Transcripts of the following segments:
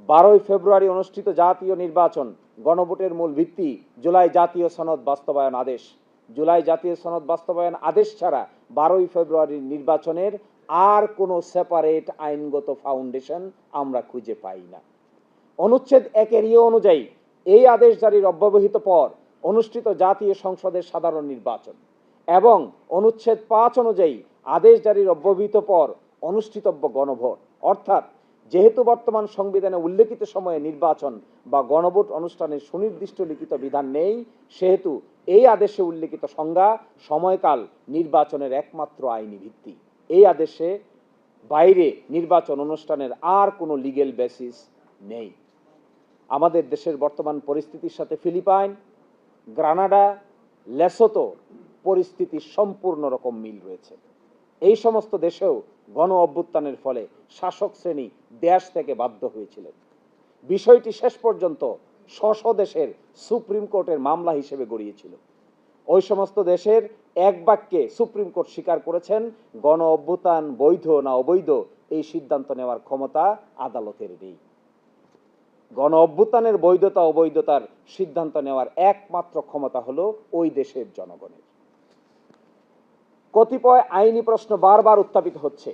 12ই ফেব্রুয়ারি অনুষ্ঠিত জাতীয় নির্বাচন গণভোটের মূল ভিত্তি জুলাই জাতীয় সনদ বাস্তবায়ন আদেশ। জুলাই জাতীয় সনদ বাস্তবায়ন আদেশ ছাড়া 12ই ফেব্রুয়ারির নির্বাচনের আর কোনো সেপারেট আইনগত ফাউন্ডেশন আমরা খুঁজে পাই না। অনুচ্ছেদ 1-এর অনুযায়ী এই আদেশ জারির অব্যবহিত পর অনুষ্ঠিত জাতীয় সংসদের সাধারণ নির্বাচন এবং অনুচ্ছেদ 5 অনুযায়ী আদেশ জারির অব্যবহিত পর অনুষ্ঠিতব্য গণভোট, অর্থাৎ যেহেতু বর্তমান সংবিধানে উল্লেখিত সময়ে নির্বাচন বা গণভোট অনুষ্ঠানের সুনির্দিষ্ট লিখিত বিধান নেই, সেহেতু এই আদেশে উল্লেখিত সংজ্ঞা সময়কাল নির্বাচনের একমাত্র আইনি ভিত্তি। এই আদেশে বাইরে নির্বাচন অনুষ্ঠানের আর কোনো লিগ্যাল বেসিস নেই। আমাদের দেশের বর্তমান পরিস্থিতির সাথে ফিলিপাইন, গ্রানাডা, লেসোতো পরিস্থিতির সম্পূর্ণ রকম মিল রয়েছে। এই সমস্ত দেশেও গণ অভ্যুত্থানের ফলে শাসক শ্রেণী দেশ থেকে বাধ্য হয়েছিলেন। বিষয়টি শেষ পর্যন্ত স্ব দেশের সুপ্রিম কোর্টের মামলা হিসেবে গড়িয়েছিল। ওই সমস্ত দেশের এক বাক্যে সুপ্রিম কোর্ট স্বীকার করেছেন গণ অভ্যুত্থান বৈধ না অবৈধ এই সিদ্ধান্ত নেওয়ার ক্ষমতা আদালতের নেই। গণ অভ্যুত্থানের বৈধতা অবৈধতার সিদ্ধান্ত নেওয়ার একমাত্র ক্ষমতা হলো ওই দেশের জনগণের। কতিপয় আইনি প্রশ্ন বারবার উত্থাপিত হচ্ছে,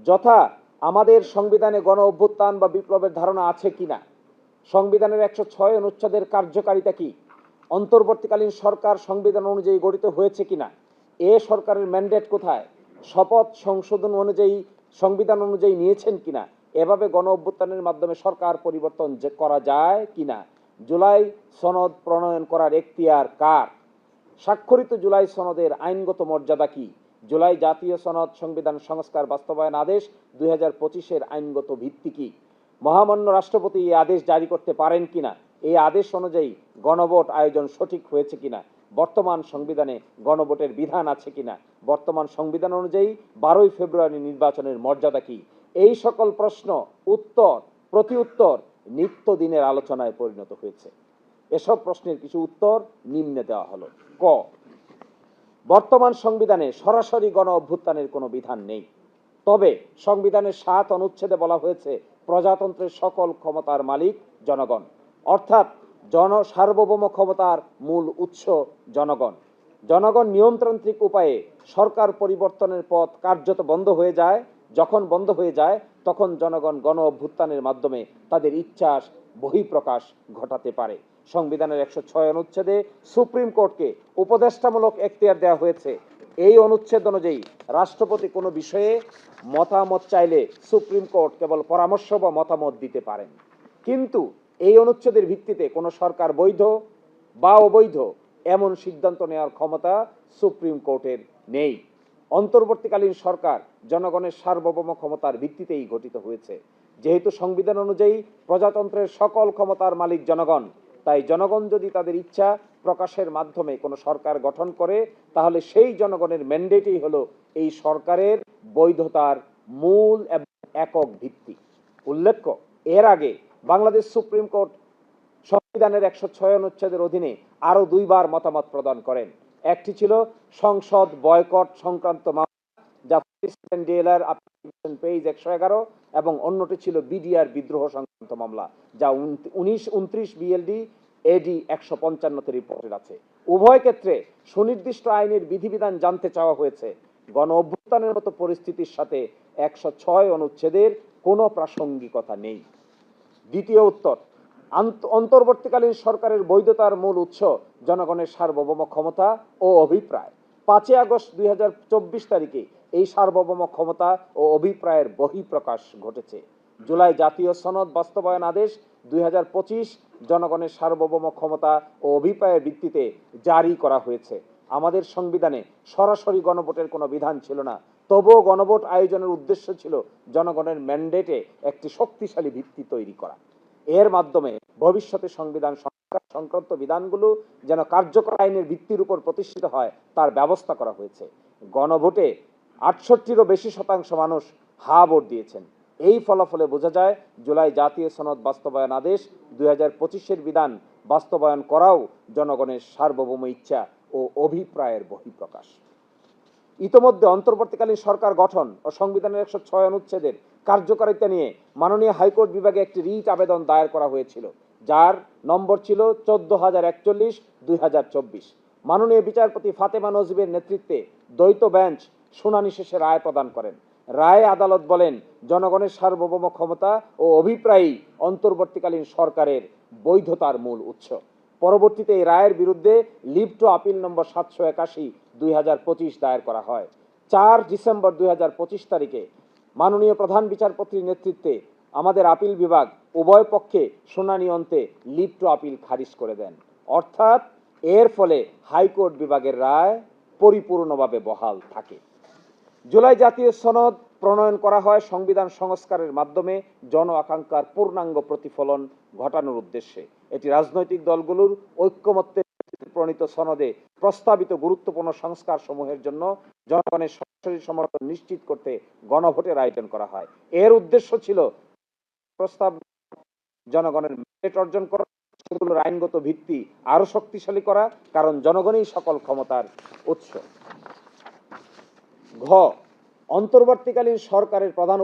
যথা আমাদের সংবিধানে গণ অভ্যুত্থান বা বিপ্লবের ধারণা আছে কিনা, সংবিধানের 106 অনুচ্ছেদের কার্যকারিতা কি, অন্তর্বর্তীকালীন সরকার সংবিধান অনুযায়ী গঠিত হয়েছে কিনা, এ সরকারের ম্যান্ডেট কোথায়, শপথ সংশোধন অনুযায়ী সংবিধান অনুযায়ী নিয়েছেন কিনা, এভাবে গণ অভ্যুত্থানের মাধ্যমে সরকার পরিবর্তন করা যায় কিনা, জুলাই সনদ প্রণয়ন করার এখতিয়ার কার, স্বাক্ষরিত জুলাই সনদের আইনগত মর্যাদা কি, জুলাই জাতীয় সনদ সংবিধান সংস্কার বাস্তবায়ন আদেশ 2025-এর আইনগত ভিত্তি কি, মহামান্য রাষ্ট্রপতি এই আদেশ জারি করতে পারেন কিনা, এই আদেশ অনুযায়ী গণভোট আয়োজন সঠিক হয়েছে কিনা, বর্তমান সংবিধানে গণভোটের বিধান আছে কিনা, বর্তমান সংবিধান অনুযায়ী 12ই ফেব্রুয়ারি নির্বাচনের মর্যাদা কি, এই সকল প্রশ্ন উত্তর প্রতি উত্তর নিত্যদিনের আলোচনায় পরিণত হয়েছে। এসব প্রশ্নের কিছু উত্তর নিম্নে দেওয়া হলো। ক, বর্তমান সংবিধানে সরাসরি গণ অভ্যুত্থানের কোনো বিধান নেই, তবে সংবিধানের 7 অনুচ্ছেদে বলা হয়েছে প্রজাতন্ত্রের সকল ক্ষমতার মালিক জনগণ, অর্থাৎ সার্বভৌম ক্ষমতার মূল উৎস জনগণ। জনগণ নিয়মতান্ত্রিক উপায়ে সরকার পরিবর্তনের পথ কার্যত বন্ধ হয়ে যায়। যখন বন্ধ হয়ে যায় তখন জনগণ গণ অভ্যুত্থানের মাধ্যমে তাদের ইচ্ছা বহিঃপ্রকাশ ঘটাতে পারে। সংবিধানের 106 অনুচ্ছেদে সুপ্রিম কোর্টকে উপদেষ্টামূলক এখতিয়ার দেওয়া হয়েছে। এই অনুচ্ছেদ অনুযায়ী রাষ্ট্রপতি কোনো বিষয়ে মতামত চাইলে সুপ্রিম কোর্ট কেবল পরামর্শ বা মতামত দিতে পারেন, কিন্তু এই অনুচ্ছেদের ভিত্তিতে কোনো সরকার বৈধ বা অবৈধ এমন সিদ্ধান্ত নেওয়ার ক্ষমতা সুপ্রিম কোর্টের নেই। অন্তর্বর্তীকালীন সরকার জনগণের সার্বভৌম ক্ষমতার ভিত্তিতেই গঠিত হয়েছে। যেহেতু সংবিধান অনুযায়ী প্রজাতন্ত্রের সকল ক্ষমতার মালিক জনগণ, তাই জনগণ যদি তাদের ইচ্ছা প্রকাশের মাধ্যমে কোনো সরকার গঠন করে, তাহলে সেই জনগণের ম্যান্ডেটই হলো এই সরকারের বৈধতার মূল এবং একক ভিত্তি। উল্লেখ্য, এর আগে বাংলাদেশ সুপ্রিম কোর্ট সংবিধানের 106 অনুচ্ছেদের অধীনে আরো 2 বার মতামত প্রদান করেন। একটি ছিল সংসদ বয়কট সংক্রান্ত মামলা, যা ডিএলআর পেজ 111, এবং অন্যটি ছিল বিডিআর বিদ্রোহ সংক্রান্ত মামলা, যা 29 বিএলডি এডি 155 রিপোর্টের আছে। উভয় ক্ষেত্রে সুনির্দিষ্ট আইনের বিধিবিধান জানতে চাওয়া হয়েছে। গণ অভ্যুত্থানের মতো পরিস্থিতির সাথে 106 অনুচ্ছেদের কোনো প্রাসঙ্গিকতা নেই। দ্বিতীয় উত্তর, অন্তর্বর্তীকালীন সরকারের বৈধতার মূল উৎস জনগণের সার্বভৌম ক্ষমতা ও অভিপ্রায়। 5 আগস্ট 2024 তারিখে এই সার্বভৌম ক্ষমতা ও অভিপ্রায়ের বহিঃপ্রকাশ ঘটেছে। জুলাই জাতীয় সনদ বাস্তবায়ন আদেশ 2025 জনগণের সার্বভৌম ক্ষমতা ও অভিপ্রায়ের ভিত্তিতে জারি করা হয়েছে। আমাদের সংবিধানে সরাসরি গণভোটের কোনো বিধান ছিল না, তবুও গণভোট আয়োজনের উদ্দেশ্য ছিল জনগণের ম্যান্ডেটে একটি শক্তিশালী ভিত্তি তৈরি করা। এর মাধ্যমে ভবিষ্যতে সংবিধান সংক্রান্ত বিধানগুলো যেন কার্যকর আইনের ভিত্তির উপর প্রতিষ্ঠিত হয় তার ব্যবস্থা করা হয়েছে। গণভোটে 68-এরও বেশি শতাংশ মানুষ হা ভোট দিয়েছেন। এই ফলাফলে বোঝা যায় জুলাই জাতীয় সনদ বাস্তবায়ন আদেশ 2025-এর বিধান বাস্তবায়ন করাও জনগণের সার্বভৌম ইচ্ছা ও অভিপ্রায়ের বহিঃপ্রকাশ। ইতোমধ্যে অন্তর্বর্তীকালীন সরকার গঠন ও সংবিধানের 106 অনুচ্ছেদের কার্যকারিতা নিয়ে মাননীয় হাইকোর্ট বিভাগে একটি রিট আবেদন দায়ের করা হয়েছিল, যার নম্বর ছিল 14,041/2024। মাননীয় বিচারপতি ফাতেমা নজিবের নেতৃত্বে দ্বৈত বেঞ্চ শুনানি শেষে রায় প্রদান করেন। রায়ে আদালত বলেন, জনগণের সার্বভৌম ক্ষমতা ও অভিপ্রায়ই অন্তর্বর্তীকালীন সরকারের বৈধতার মূল উৎস। পরবর্তীতে এই রায়ের বিরুদ্ধে লিভ টু আপিল নম্বর 781/2025 দায়ের করা হয়। 4 ডিসেম্বর 2025 তারিখে মাননীয় প্রধান বিচারপতির নেতৃত্বে আমাদের আপিল বিভাগ উভয় পক্ষে শুনানি অন্তে লিভ টু আপিল খারিজ করে দেন। অর্থাৎ এর ফলে হাইকোর্ট বিভাগের রায় পরিপূর্ণভাবে বহাল থাকে। জুলাই জাতীয় সনদ প্রণয়ন করা হয় সংবিধান সংস্কারের মাধ্যমে জন আকাঙ্ক্ষার পূর্ণাঙ্গ প্রতিফলন ঘটানোর উদ্দেশ্যে। এটি রাজনৈতিক দলগুলোর ঐক্যমত্যে প্রণীত সনদে প্রস্তাবিত গুরুত্বপূর্ণ সংস্কার সমূহের জন্য জনগণের সরাসরি সমর্থন নিশ্চিত করতে গণভোটের আয়োজন করা হয়। এর উদ্দেশ্য ছিল প্রস্তাব জনগণের ম্যান্ডেট অর্জন করা, সেগুলোর আইনগত ভিত্তি আরো শক্তিশালী করা, কারণ জনগণই সকল ক্ষমতার উৎস। ঘ, অন্তর্বর্তীকালীন সরকারের প্রধান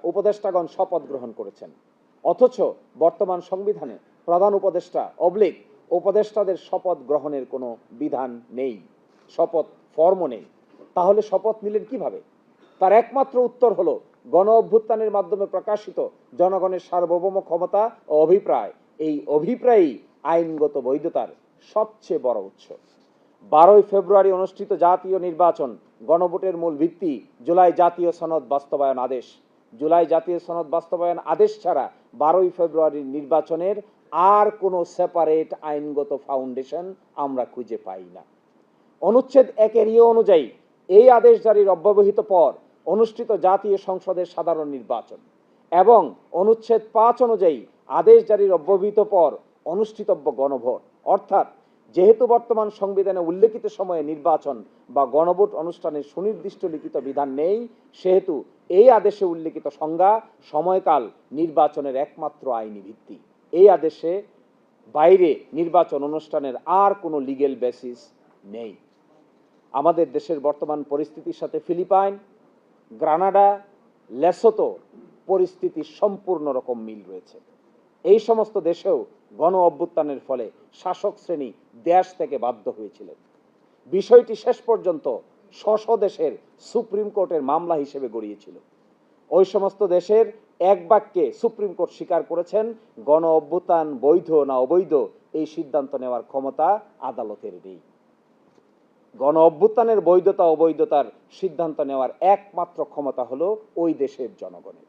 উপদেষ্টাগণ শপথ গ্রহণ করেছেন, অথচ বর্তমান সংবিধানে প্রধান উপদেষ্টা উপদেষ্টাদের শপথ গ্রহণের কোনো বিধান নেই, শপথ ফর্মও নেই। তাহলে শপথ নিলেন কিভাবে? তার একমাত্র উত্তর হলো গণ অভ্যুত্থানের মাধ্যমে প্রকাশিত জনগণের সার্বভৌম ক্ষমতা ও অভিপ্রায়। এই অভিপ্রায়ই আইনগত বৈধতার সবচেয়ে বড় উৎস। 12 ফেব্রুয়ারি অনুষ্ঠিত জাতীয় নির্বাচন গণভোটের মূল ভিত্তি জুলাই জাতীয় সনদ বাস্তবায়ন আদেশ। জুলাই জাতীয় সনদ বাস্তবায়ন আদেশ ছাড়া 12 ফেব্রুয়ারির নির্বাচনের আর কোনো সেপারেট আইনগত ফাউন্ডেশন আমরা খুঁজে পাই না। অনুচ্ছেদ 1 অনুযায়ী এই আদেশ জারির অব্যবহিত পর অনুষ্ঠিত জাতীয় সংসদের সাধারণ নির্বাচন এবং অনুচ্ছেদ 5 অনুযায়ী আদেশ জারির অব্যবহিত পর অনুষ্ঠিতব্য গণভোট। অর্থাৎ যেহেতু বর্তমান সংবিধানে উল্লেখিত সময়ে নির্বাচন বা গণভোট অনুষ্ঠানের সুনির্দিষ্ট লিখিত বিধান নেই, সেহেতু এই আদেশে উল্লেখিত সংজ্ঞা সময়কাল নির্বাচনের একমাত্র আইনি ভিত্তি। এই আদেশে বাইরে নির্বাচন অনুষ্ঠানের আর কোনো লিগ্যাল বেসিস নেই। আমাদের দেশের বর্তমান পরিস্থিতির সাথে ফিলিপাইন, গ্রানাডা, লেসোতো পরিস্থিতির সম্পূর্ণ রকম মিল রয়েছে। এই সমস্ত দেশেও গণ অভ্যুত্থানের ফলে শাসক শ্রেণী দেশ থেকে বাধ্য হয়েছিলেন। বিষয়টি শেষ পর্যন্ত স্ব দেশের সুপ্রিম কোর্টের মামলা হিসেবে গড়িয়েছিল। ওই সমস্ত দেশের এক বাক্যে সুপ্রিম কোর্ট স্বীকার করেছেন গণ অভ্যুত্থান বৈধ না অবৈধ এই সিদ্ধান্ত নেওয়ার ক্ষমতা আদালতের নেই। গণ অভ্যুত্থানের বৈধতা অবৈধতার সিদ্ধান্ত নেওয়ার একমাত্র ক্ষমতা হলো ওই দেশের জনগণের।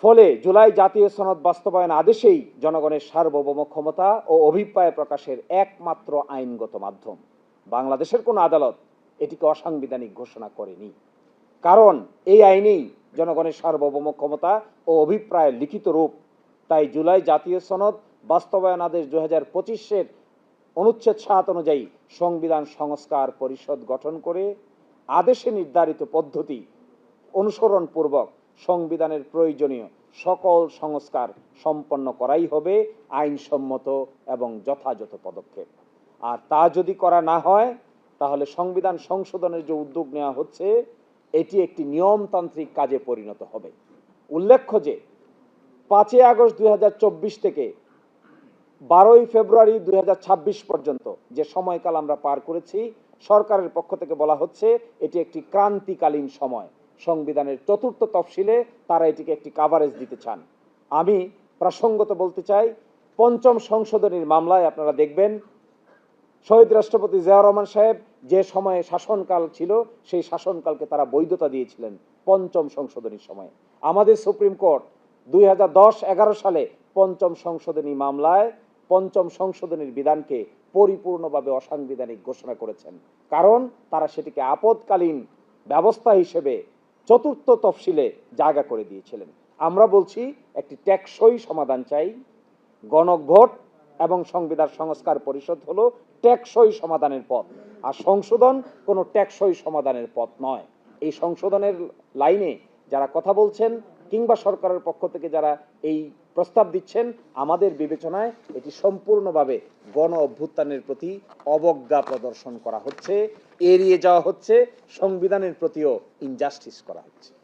ফলে জুলাই জাতীয় সনদ বাস্তবায়ন আদেশেই জনগণের সার্বভৌম ক্ষমতা ও অভিপ্রায় প্রকাশের একমাত্র আইনগত মাধ্যম। বাংলাদেশের কোন আদালত এটিকে অসাংবিধানিক ঘোষণা করেনি, কারণ এই আইনেই জনগণের সার্বভৌম ক্ষমতা ও অভিপ্রায়ের লিখিত রূপ। তাই জুলাই জাতীয় সনদ বাস্তবায়ন আদেশ 2025-এর অনুচ্ছেদ 7 অনুযায়ী সংবিধান সংস্কার পরিষদ গঠন করে আদেশে নির্ধারিত পদ্ধতি অনুসরণ পূর্বক সংবিধানের প্রয়োজনীয় সকল সংস্কার সম্পন্ন করাই হবে আইনসম্মত এবং যথাযথ পদক্ষেপ। আর তা যদি করা না হয়, তাহলে সংবিধান সংশোধনের যে উদ্যোগ নেওয়া হচ্ছে এটি একটি নিয়মতান্ত্রিক কাজে পরিণত হবে। উল্লেখ্য যে 5 আগস্ট 2024 থেকে 12 ফেব্রুয়ারি 2026 পর্যন্ত যে সময়কাল আমরা পার করেছি, সরকারের পক্ষ থেকে বলা হচ্ছে এটি একটি ক্রান্তিকালীন সময়। সংবিধানের 4র্থ তফসিলে তারা এটিকে একটি কাভারেজ দিতে চান। আমি প্রসঙ্গত বলতে চাই, 5ম সংশোধনীর মামলায় আপনারা দেখবেন শহীদ রাষ্ট্রপতি জিয়াউর রহমান সাহেব যে সময়ে শাসনকাল ছিল সেই শাসনকালকে তারা বৈধতা দিয়েছিলেন 5ম সংশোধনীর সময়। আমাদের সুপ্রিম কোর্ট 2010-11 সালে 5ম সংশোধনী মামলায় 5ম সংশোধনীর বিধানকে পরিপূর্ণভাবে অসাংবিধানিক ঘোষণা করেছেন, কারণ তারা সেটিকে আপদকালীন ব্যবস্থা হিসেবে 4র্থ তফসিলে জায়গা করে দিয়েছিলেন। আমরা বলছি একটি টেকসই সমাধান চাই। গণভোট এবং সংবিধান সংস্কার পরিষদ হলো টেকসই সমাধানের পথ, আর সংশোধন কোনো টেকসই সমাধানের পথ নয়। এই সংশোধনের লাইনে যারা কথা বলছেন কিংবা সরকারের পক্ষ থেকে যারা এই প্রস্তাব দিচ্ছেন, আমাদের বিবেচনায় এটি সম্পূর্ণভাবে গণ অভ্যুত্থানের প্রতি অবজ্ঞা প্রদর্শন করা হচ্ছে, এড়িয়ে যাওয়া হচ্ছে, সংবিধানের প্রতিও ইনজাস্টিস করা হচ্ছে।